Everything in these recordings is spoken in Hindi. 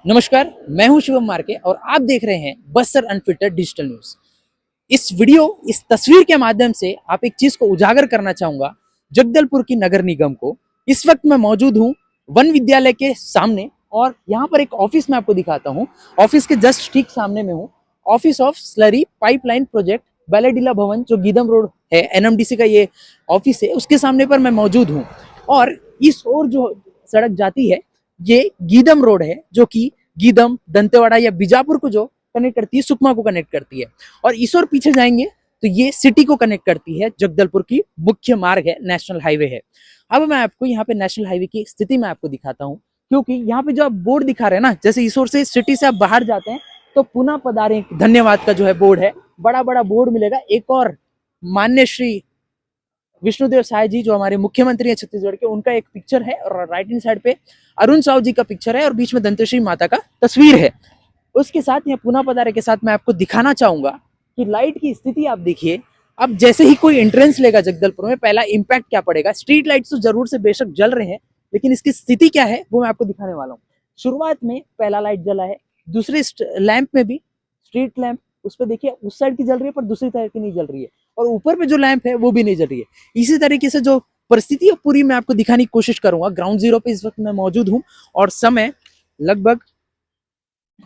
नमस्कार, मैं हूं शिवम मार्के और आप देख रहे हैं बस्तर अनफिल्टर्ड डिजिटल न्यूज। इस तस्वीर के माध्यम से आप एक चीज को उजागर करना चाहूंगा, जगदलपुर की नगर निगम को। इस वक्त मैं मौजूद हूं वन विद्यालय के सामने और यहाँ पर एक ऑफिस में आपको दिखाता हूँ। ऑफिस के जस्ट ठीक सामने में हूँ। Office of slurry pipeline project Bailadila Bhavan, जो गीदम रोड है, एनएमडीसी का ये ऑफिस है, उसके सामने पर मैं मौजूद हूँ। और इस ओर जो सड़क जाती है ये गीदम रोड है, जो कि गीदम, दंतेवाड़ा या बीजापुर को जो कनेक्ट करती है, सुकमा को कनेक्ट करती है। और इस और पीछे जाएंगे तो ये सिटी को कनेक्ट करती है। जगदलपुर की मुख्य मार्ग है, नेशनल हाईवे है। अब मैं आपको यहाँ पे नेशनल हाईवे की स्थिति में आपको दिखाता हूँ, क्योंकि यहाँ पे जो आप बोर्ड दिखा रहे हैं ना, जैसे इस ओर से सिटी से आप बाहर जाते हैं तो पुनः पधारें धन्यवाद का जो है बोर्ड है, बड़ा बड़ा बोर्ड मिलेगा। एक और मान्य श्री विष्णुदेव साय जी, जो हमारे मुख्यमंत्री है छत्तीसगढ़ के, उनका एक पिक्चर है और राइट हैंड साइड पे अरुण साहू जी का पिक्चर है और बीच में दंतेश्वरी माता का तस्वीर है। उसके साथ यहाँ पुनः पधारे के साथ मैं आपको दिखाना चाहूंगा कि लाइट की स्थिति आप देखिए। अब जैसे ही कोई एंट्रेंस लेगा जगदलपुर में, पहला इंपैक्ट क्या पड़ेगा। स्ट्रीट लाइट्स तो जरूर से बेशक जल रहे हैं, लेकिन इसकी स्थिति क्या है वो मैं आपको दिखाने वाला हूँ। शुरुआत में पहला लाइट जला है, दूसरे लैंप में भी, स्ट्रीट लैंप उस पर देखिए उस साइड की जल रही है पर दूसरी साइड की नहीं जल रही है, और ऊपर पे जो लैंप है वो भी नहीं जल रही है। इसी तरीके से जो परिस्थिति है पूरी मैं आपको दिखाने की कोशिश करूंगा। ग्राउंड जीरो पे इस वक्त मैं मौजूद हूँ और समय लगभग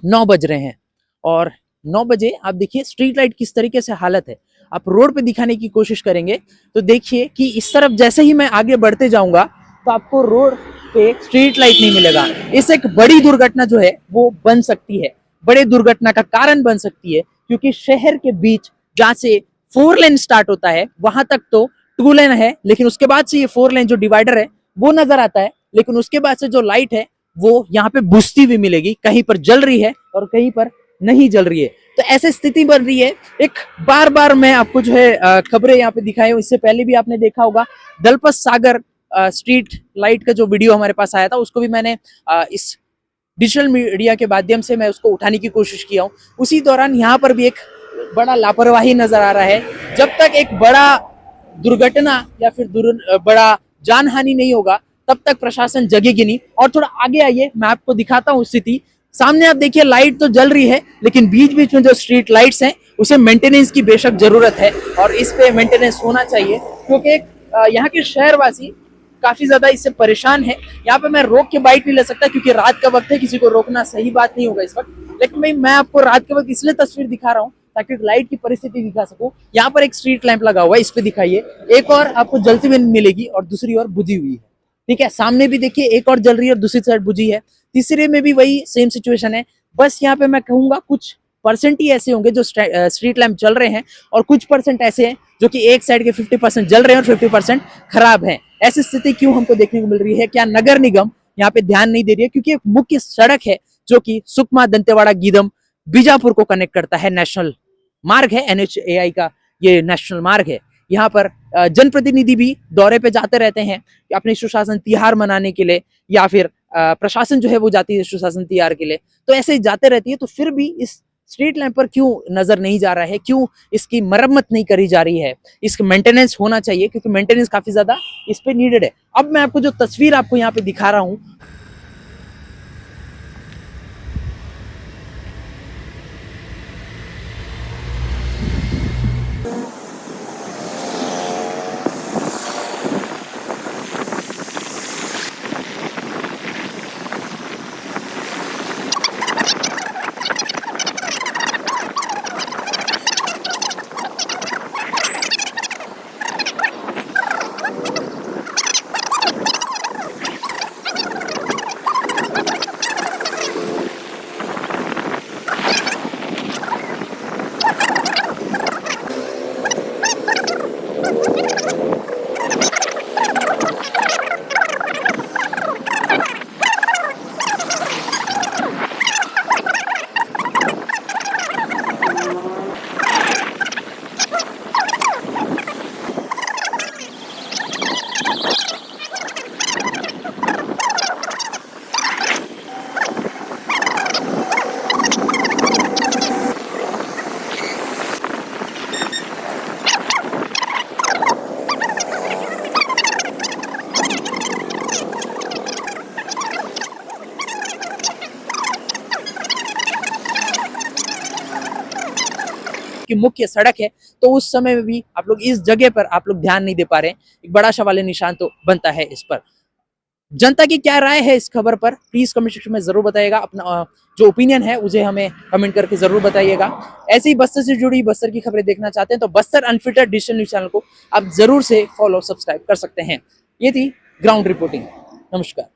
9 बज रहे हैं। और 9 बजे आप देखिए स्ट्रीट लाइट किस तरीके से हालत है। आप रोड पे दिखाने की कोशिश करेंगे तो देखिए कि इस तरफ जैसे ही मैं आगे बढ़ते जाऊंगा तो आपको रोड पे स्ट्रीट लाइट नहीं मिलेगा। इससे एक बड़ी दुर्घटना जो है वो बन सकती है, बड़े दुर्घटना का कारण बन सकती है, क्योंकि शहर के बीच जहां से 4 लेन स्टार्ट होता है वहां तक तो 2 लेन है, लेकिन उसके बाद से ये 4 लेन जो डिवाइडर है वो नजर आता है। लेकिन उसके बाद से जो लाइट है वो यहाँ पे बुझती हुई मिलेगी, कहीं पर जल रही है और कहीं पर नहीं जल रही है। तो ऐसे स्थिति बन रही है। एक बार बार मैं आपको जो है खबरें यहाँ पे दिखाई हूँ। इससे पहले भी आपने देखा होगा दलपत सागर स्ट्रीट लाइट का जो वीडियो हमारे पास आया था, उसको भी मैंने इस डिजिटल मीडिया के माध्यम से मैं उसको उठाने की कोशिश किया हूँ। उसी दौरान यहाँ पर भी एक बड़ा लापरवाही नजर आ रहा है। जब तक एक बड़ा दुर्घटना या फिर बड़ा जानहानि नहीं होगा तब तक प्रशासन जगेगी नहीं। और थोड़ा आगे आइए, मैं आपको दिखाता हूँ स्थिति। सामने आप देखिए लाइट तो जल रही है, लेकिन बीच बीच में जो स्ट्रीट लाइट्स हैं उसे मेंटेनेंस की बेशक जरूरत है और इस पे मेंटेनेंस होना चाहिए, क्योंकि यहाँ के शहरवासी काफी ज्यादा इससे परेशान है। यहाँ पे मैं रोक के बाइक नहीं ले सकता क्योंकि रात का वक्त है, किसी को रोकना सही बात नहीं होगा इस वक्त। लेकिन भाई मैं आपको रात के वक्त इसलिए तस्वीर दिखा रहा हूँ ताकि लाइट की परिस्थिति दिखा सकूं। यहाँ पर एक स्ट्रीट लैंप लगा हुआ है, इस पे दिखाइए। एक और आपको जलती हुई मिलेगी और दूसरी ओर बुझी हुई है। ठीक है, सामने भी देखिए एक और जल रही है और दूसरी साइड बुझी है। तीसरे में भी वही सेम सिचुएशन है। बस यहाँ पे मैं कहूंगा कुछ परसेंट ही ऐसे होंगे जो स्ट्रीट लैंप जल रहे हैं और कुछ परसेंट ऐसे हैं जो कि एक साइड के 50% जल रहे हैं और 50% खराब हैं। ऐसी स्थिति क्यों हमको देखने को मिल रही है? क्या नगर निगम यहाँ पे ध्यान नहीं दे रही है? क्योंकि एक मुख्य सड़क है जो कि सुकमा, दंतेवाड़ा, गीदम, बीजापुर को कनेक्ट करता है। नेशनल मार्ग है, NHAI का ये नेशनल मार्ग है। यहाँ पर जनप्रतिनिधि भी दौरे पे जाते रहते हैं अपने सुशासन तिहार मनाने के लिए, या फिर प्रशासन जो है वो जाती है सुशासन तिहार के लिए। तो ऐसे ही जाते रहती है। तो फिर भी इस स्ट्रीट लैंप पर क्यों नजर नहीं जा रहा है? क्यों इसकी मरम्मत नहीं करी जा रही है? इसका मेंटेनेंस होना चाहिए, क्योंकि मेंटेनेंस काफी ज्यादा इस पे नीडेड है। अब मैं आपको जो तस्वीर आपको यहाँ पे दिखा रहा हूँ, की मुख्य सड़क है, तो उस समय में भी आप लोग इस जगह पर आप लोग ध्यान नहीं दे पा रहे हैं। एक बड़ा सवाल निशान तो बनता है इस पर। जनता की क्या राय है इस खबर पर, प्लीज कमेंट सेक्शन में जरूर बताइएगा। अपना जो ओपिनियन है उसे हमें कमेंट करके जरूर बताइएगा। ऐसे ही बस्तर से जुड़ी बस्तर की खबरें देखना चाहते हैं तो Bastar unfiltered digital news channel को आप जरूर से फॉलो सब्सक्राइब कर सकते हैं। ये थी ग्राउंड रिपोर्टिंग। नमस्कार।